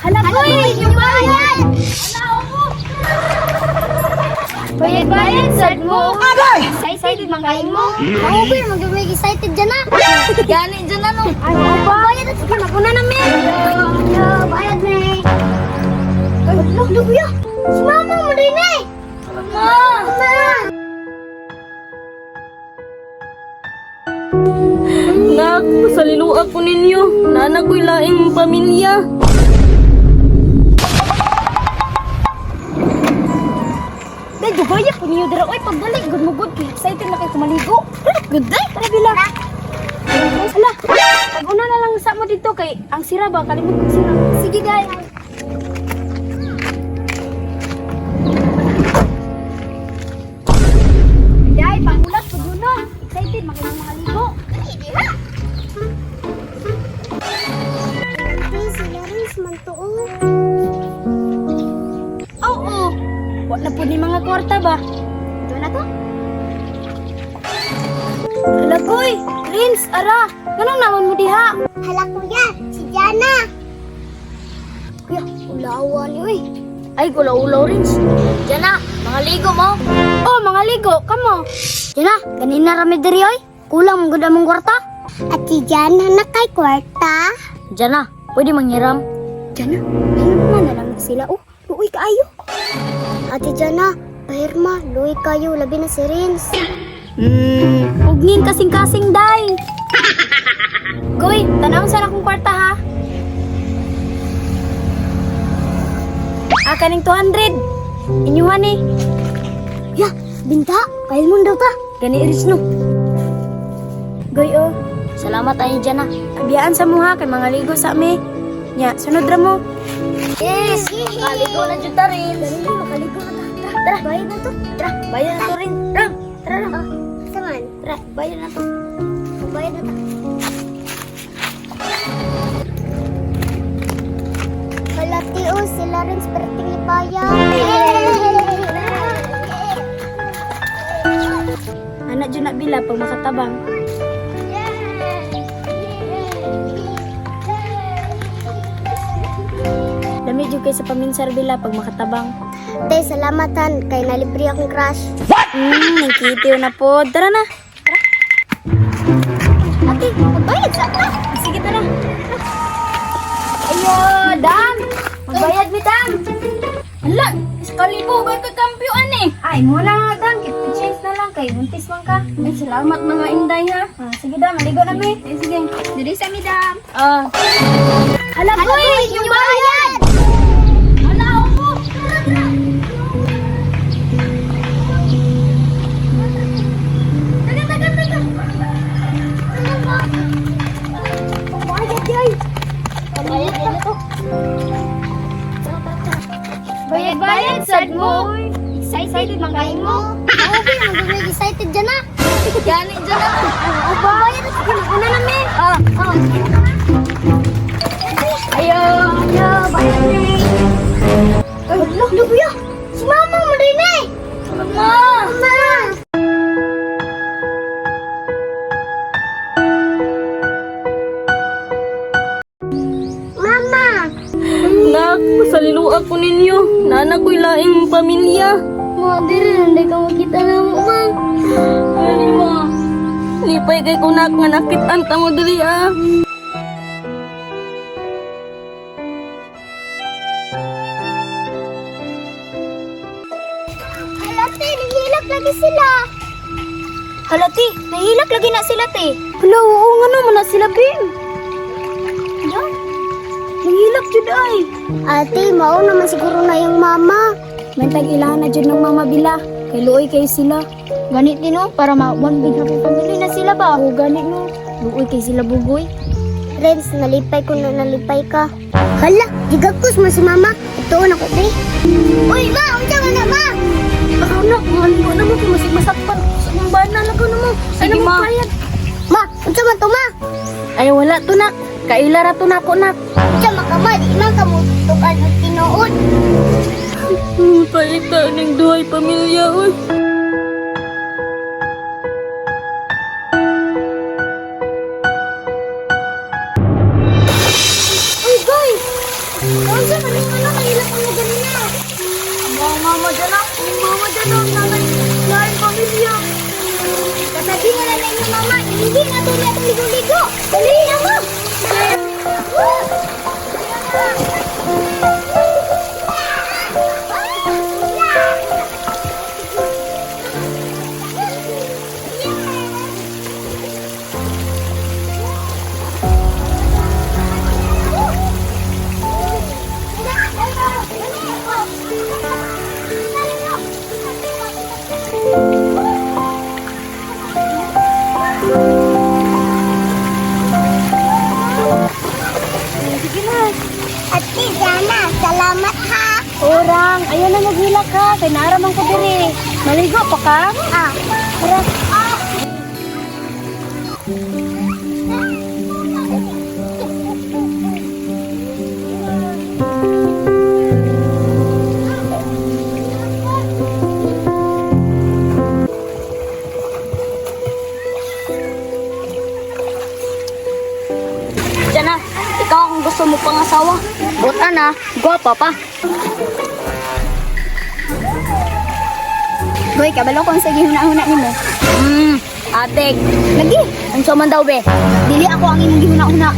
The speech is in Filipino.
Hala ko yung bayad! Bayad, sad mo. Excited mangkain mo. Ako ba yung mag-break excited dyan na? Gani dyan na no. Ano bayad at sige na kuna namin. Hello, bayad na eh. Look, kuya. Si mama mo rin eh. Mama. Nak, pasaliluag ko ninyo. Nana ko'y laing pamilya. Dahil gaya po niyo dara. Oy, pagbalik. Good mo good. Excited na kayo kumaligo. Good day. Tara bila. Hala. Pag-una na lang sa mo dito kay ang sira ba? Kalimut ang sira. Sige guys. Day, pangulat po doon na. Excited, makilang makaligo. Hey, sila rin mantuo. Oo. Wala po ni mga kwarta ba? Ito na to. Hala koy. Rins, ara. Ganang naman mo diha. Hala kuya, si Jana. Kuya, ulawa niyo eh. Ay, gulaw-ulaw Rins. Diyan na, mga ligo mo. Oh, mga ligo. Kamo. Jana, ganina rami diri oy. Kulang mong gud among kwarta. At si Jana na kay kwarta. Diyan na, pwede manghiram. Jana, ayun na lang sila. Oh, luoy kaayo. Ate Jana, pahirma, luoy kayo, labi na si Rins. Ugnin kasing-kasing, day. Goy, tanawin sana akong kwarta, ha? Kaning 200. Inyuhan eh. Ya, binta, pahil mo daw ta. Gani iris no. Goy, oh. Salamat ay dyan, ha. Abiyaan sa mo, ha, kay mga ligo sa ami. Nya, sunod ra mo. Yes, Makaligo na dyan ta rin. Dali, makaligo na ta. Tara, bayad na to. Tara, bayan na to rin. Tara, tara na. Saman, Tara, bayan na to. bayad na ta. Kalati o, sila rin perting lipaya. Anak dyan na bila pag makatabang. Dami dyan kayo sa paminsar bila pag makatabang. Tay, salamatan kay nalibre akong crush. Nagkitiw na po. Tara na. Ate, magbayad sa ta. Sige, tara. Ayo, Dan. Magbayad mi, Dan. Hala, iskalibo ba ka kampyoan eh? Ay, muna nga, Dan. Keep change na lang kay buntis man ka. Ay, salamat mga inday ha. Sige, Dan. Maligo na mi. Ay, sige. Dili sa mi, Dan. Hala, boy. Yung bayad. Hala, ako. Bayad, sad mo. Excited mangkain mo. Ako ba yung mag-break excited dyan na? Gani dyan na. Ano bayad at sige, una namin. Ayo. Hello, bayad na eh. Ay, look, kuya. Si mama mo rin eh. Mama. Mama. Mama. Nak, pasaliluag ko ninyo. Nana ko'y laing pamilya. Ma, diri nanday ka makita na mo, ma. Ay, ma. Lipay kay kunak nga nakitan ta mo diri ah. Halati, nahihilak lagi sila. Halati, nahilak lagi na sila, te. Hala, oo nga naman na sila, Bing. Yan. Nahilak jud ay. Ate, mao naman siguro na yung mama. Mantag ilahan na jud ng mama bila. Kay luoy kay sila. Ganit din no, para ma-one big happy family na sila ba? O ganit no. Luoy kay sila bugoy. Renz, nalipay ko na nalipay ka. Hala, gigagkos mo si mama. Ito na ko, be. Uy, ma! Unsa man na, ma! Anak, maligo na mo kung masig masakpan. Sa mga bana lang ko na mo. Sige, Ano mo ma. bayad? Ma! Unsa man to, ma? Ay wala to nak. Kailara to nako nak. Unsa man ka, ma? Di man ka mo tukan at tinuod. Paita ning duhay pamilya, uy. Uy, guys! Unsa Isa ka nung ano, kanila pang na ganina. Mama dyan ah. Mama dyan ah. Nanay. Nanay pamilya. Katabi mo na lang yung mama. Hindi na to niya itong ligo-ligo. Dali na mo. Sige na. At Jana, salamat ha. Orang, ayaw na maghilak ka. Kay naaraman ko diri. Maligo pa ka? Ah, Tara. Diyan na, ikaw kung gusto mo pang asawa. Buta na, gwapa pa. Boy, kabalo kung sige huna-huna ni mo. Atek, Lagi. ang man daw be. Dili ako ang imong gihuna-huna.